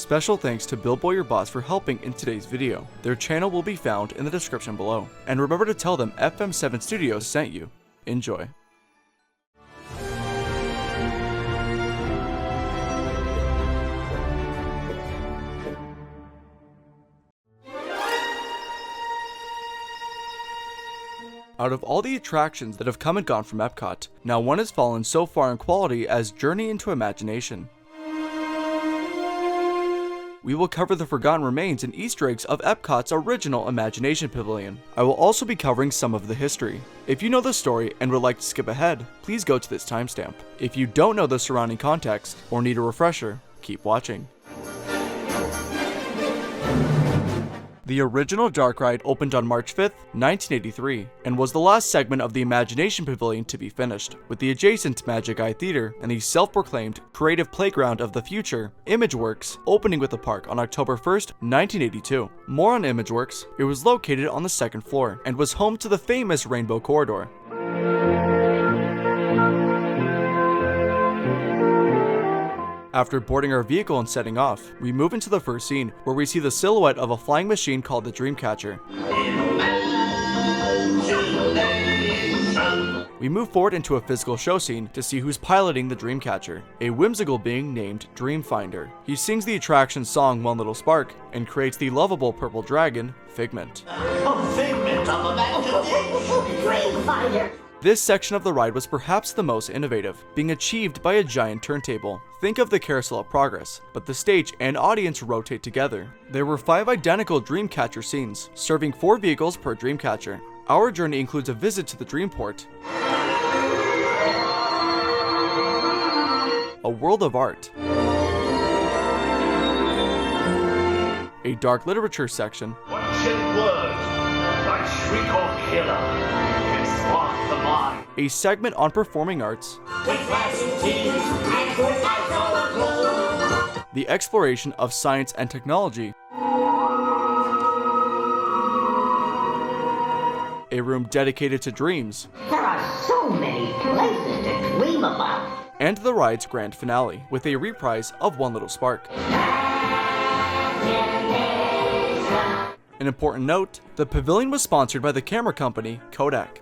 Special thanks to Billboy Your Boss for helping in today's video. Their channel will be found in the description below. And remember to tell them FM7 Studios sent you. Enjoy. Out of all the attractions that have come and gone from Epcot, now one has fallen so far in quality as Journey into Imagination. We will cover the forgotten remains and Easter eggs of Epcot's original Imagination Pavilion. I will also be covering some of the history. If you know the story and would like to skip ahead, please go to this timestamp. If you don't know the surrounding context or need a refresher, keep watching. The original Dark Ride opened on March 5th, 1983, and was the last segment of the Imagination Pavilion to be finished, with the adjacent Magic Eye Theater and the self-proclaimed creative playground of the future, Imageworks, opening with the park on October 1st, 1982. More on Imageworks, it was located on the second floor, and was home to the famous Rainbow Corridor. After boarding our vehicle and setting off, we move into the first scene, where we see the silhouette of a flying machine called the Dreamcatcher. We move forward into a physical show scene to see who's piloting the Dreamcatcher, a whimsical being named Dreamfinder. He sings the attraction's song One Little Spark, and creates the lovable purple dragon, Figment. A figment of imagination! Dreamfinder! This section of the ride was perhaps the most innovative, being achieved by a giant turntable. Think of the Carousel of Progress, but the stage and audience rotate together. There were 5 identical Dreamcatcher scenes, serving 4 vehicles per Dreamcatcher. Our journey includes a visit to the Dreamport, a world of art, a dark literature section, What shit words, like shriek or killer, can spark the mind. a segment on performing arts, the exploration of science and technology, a room dedicated to dreams, There are so many places to dream about. and the ride's grand finale, with a reprise of One Little Spark. An important note, the pavilion was sponsored by the camera company Kodak.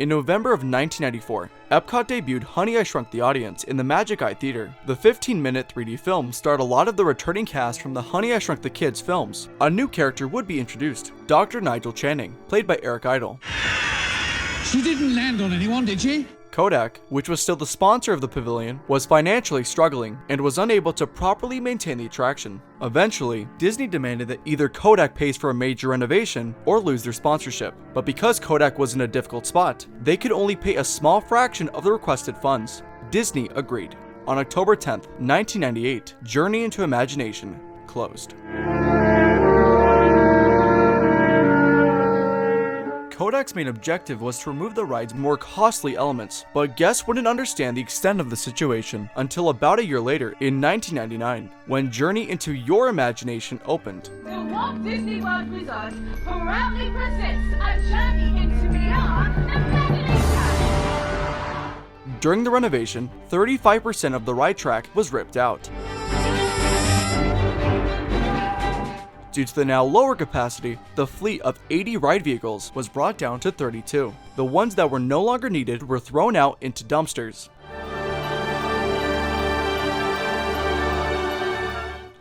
In November of 1994, Epcot debuted Honey, I Shrunk the Audience in the Magic Eye Theater. The 15-minute 3D film starred a lot of the returning cast from the Honey, I Shrunk the Kids films. A new character would be introduced, Dr. Nigel Channing, played by Eric Idle. She didn't land on anyone, did she? Kodak, which was still the sponsor of the pavilion, was financially struggling and was unable to properly maintain the attraction. Eventually, Disney demanded that either Kodak pays for a major renovation or lose their sponsorship. But because Kodak was in a difficult spot, they could only pay a small fraction of the requested funds. Disney agreed. On October 10th, 1998, Journey into Imagination closed. Kodak's main objective was to remove the ride's more costly elements, but guests wouldn't understand the extent of the situation until about a year later, in 1999, when Journey into Your Imagination opened. The Walt Disney World Resort proudly presents a journey into your imagination. During the renovation, 35% of the ride track was ripped out. Due to the now lower capacity, the fleet of 80 ride vehicles was brought down to 32. The ones that were no longer needed were thrown out into dumpsters.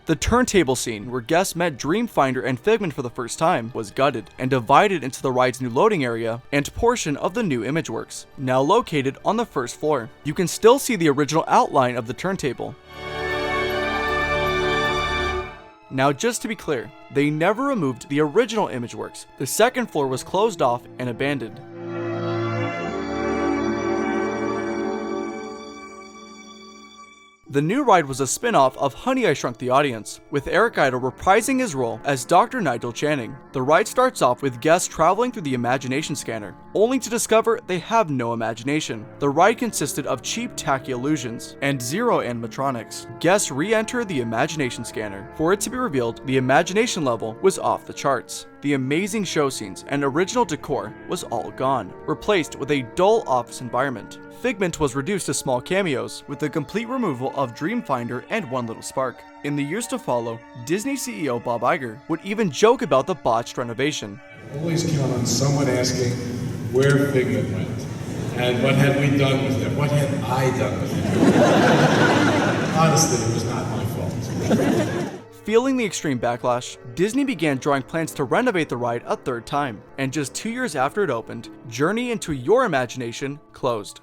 The turntable scene, where guests met Dreamfinder and Figment for the first time, was gutted and divided into the ride's new loading area and portion of the new Imageworks, now located on the first floor. You can still see the original outline of the turntable. Now, just to be clear, they never removed the original Imageworks. The second floor was closed off and abandoned. The new ride was a spin-off of Honey, I Shrunk the Audience, with Eric Idle reprising his role as Dr. Nigel Channing. The ride starts off with guests traveling through the imagination scanner, only to discover they have no imagination. The ride consisted of cheap tacky illusions and zero animatronics. Guests re-enter the imagination scanner, for it to be revealed the imagination level was off the charts. The amazing show scenes and original decor was all gone, replaced with a dull office environment. Figment was reduced to small cameos, with the complete removal of Dreamfinder and One Little Spark. In the years to follow, Disney CEO Bob Iger would even joke about the botched renovation. Always count on someone asking where Figment went, and what had we done with it? What had I done with it? Honestly, it was not my fault. Feeling the extreme backlash, Disney began drawing plans to renovate the ride a third time, and just 2 years after it opened, Journey into Your Imagination closed.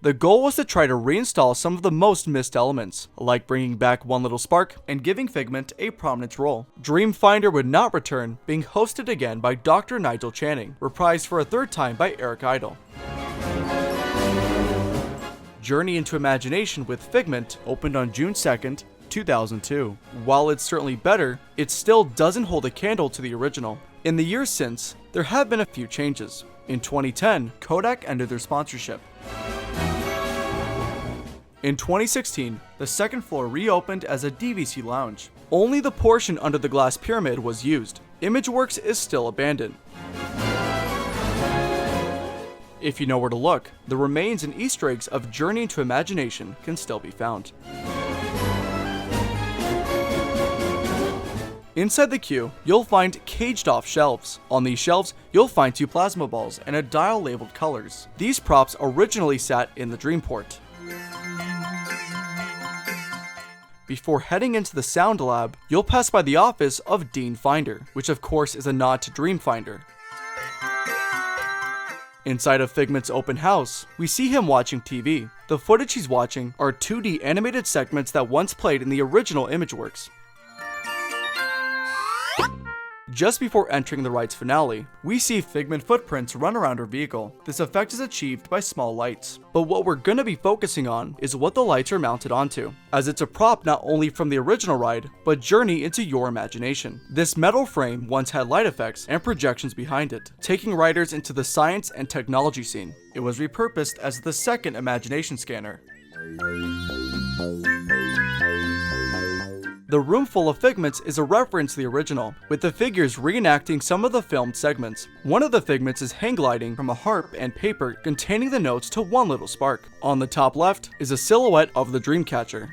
The goal was to try to reinstall some of the most missed elements, like bringing back One Little Spark and giving Figment a prominent role. Dreamfinder would not return, being hosted again by Dr. Nigel Channing, reprised for a third time by Eric Idle. Journey into Imagination with Figment opened on June 2nd, 2002. While it's certainly better, it still doesn't hold a candle to the original. In the years since, there have been a few changes. In 2010, Kodak ended their sponsorship. In 2016, the second floor reopened as a DVC lounge. Only the portion under the glass pyramid was used. ImageWorks is still abandoned. If you know where to look, the remains and Easter eggs of Journey into Imagination can still be found. Inside the queue, you'll find caged-off shelves. On these shelves, you'll find 2 plasma balls and a dial labeled colors. These props originally sat in the Dreamport. Before heading into the Sound Lab, you'll pass by the office of Dean Finder, which of course is a nod to Dreamfinder. Inside of Figment's open house, we see him watching TV. The footage he's watching are 2D animated segments that once played in the original ImageWorks. Just before entering the ride's finale, we see Figment footprints run around her vehicle. This effect is achieved by small lights. But what we're gonna be focusing on is what the lights are mounted onto, as it's a prop not only from the original ride, but Journey into Your Imagination. This metal frame once had light effects and projections behind it, taking riders into the science and technology scene. It was repurposed as the second imagination scanner. The room full of figments is a reference to the original, with the figures reenacting some of the filmed segments. One of the figments is hang gliding from a harp and paper containing the notes to One Little Spark. On the top left is a silhouette of the Dreamcatcher.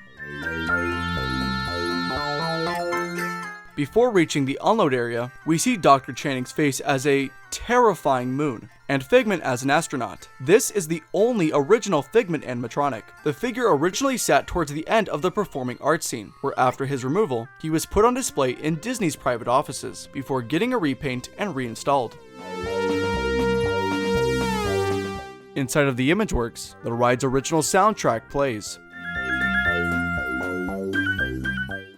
Before reaching the unload area, we see Dr. Channing's face as a terrifying moon, and Figment as an astronaut. This is the only original Figment animatronic. The figure originally sat towards the end of the performing arts scene, where after his removal, he was put on display in Disney's private offices, before getting a repaint and reinstalled. Inside of the ImageWorks, the ride's original soundtrack plays.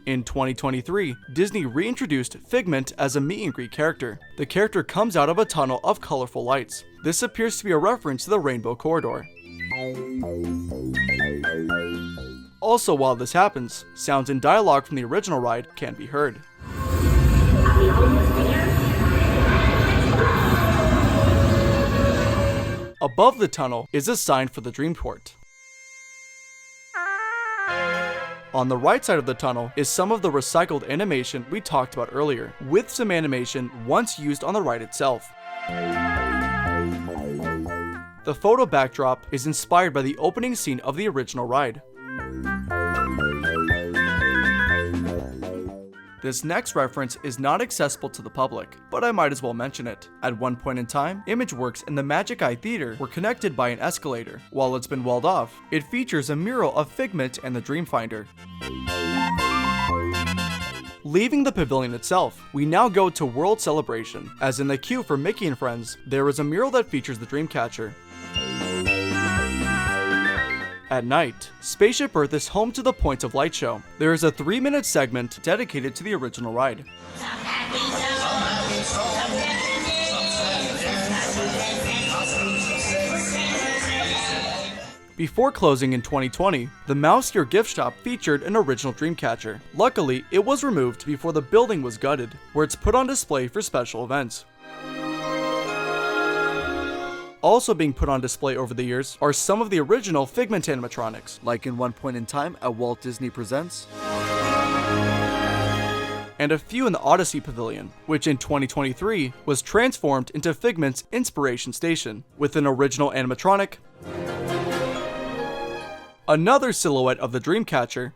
In 2023, Disney reintroduced Figment as a meet-and-greet character. The character comes out of a tunnel of colorful lights. This appears to be a reference to the Rainbow Corridor. Also, while this happens, sounds and dialogue from the original ride can be heard. Above the tunnel is a sign for the Dreamport. On the right side of the tunnel is some of the recycled animation we talked about earlier, with some animation once used on the ride itself. The photo backdrop is inspired by the opening scene of the original ride. This next reference is not accessible to the public, but I might as well mention it. At one point in time, ImageWorks and the Magic Eye Theater were connected by an escalator. While it's been walled off, it features a mural of Figment and the Dreamfinder. Leaving the pavilion itself, we now go to World Celebration. As in the queue for Mickey and Friends, there is a mural that features the Dreamcatcher. At night, Spaceship Earth is home to the Points of Light show. There is a 3-minute segment dedicated to the original ride. Before closing in 2020, the Mouse Ear gift shop featured an original Dreamcatcher. Luckily, it was removed before the building was gutted, where it's put on display for special events. Also being put on display over the years are some of the original Figment animatronics, like in One Point in Time at Walt Disney Presents, and a few in the Odyssey Pavilion, which in 2023 was transformed into Figment's Inspiration Station, with an original animatronic, another silhouette of the Dreamcatcher,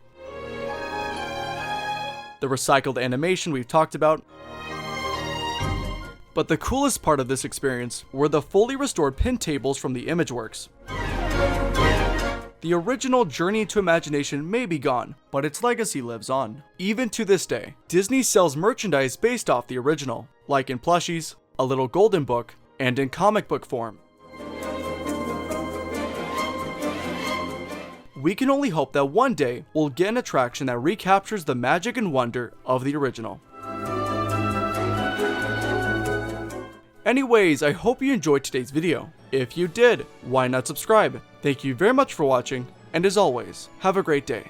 the recycled animation we've talked about. But the coolest part of this experience were the fully restored pin tables from the Imageworks. The original Journey into Imagination may be gone, but its legacy lives on. Even to this day, Disney sells merchandise based off the original, like in plushies, a little golden book, and in comic book form. We can only hope that one day we'll get an attraction that recaptures the magic and wonder of the original. Anyways, I hope you enjoyed today's video. If you did, why not subscribe? Thank you very much for watching, and as always, have a great day.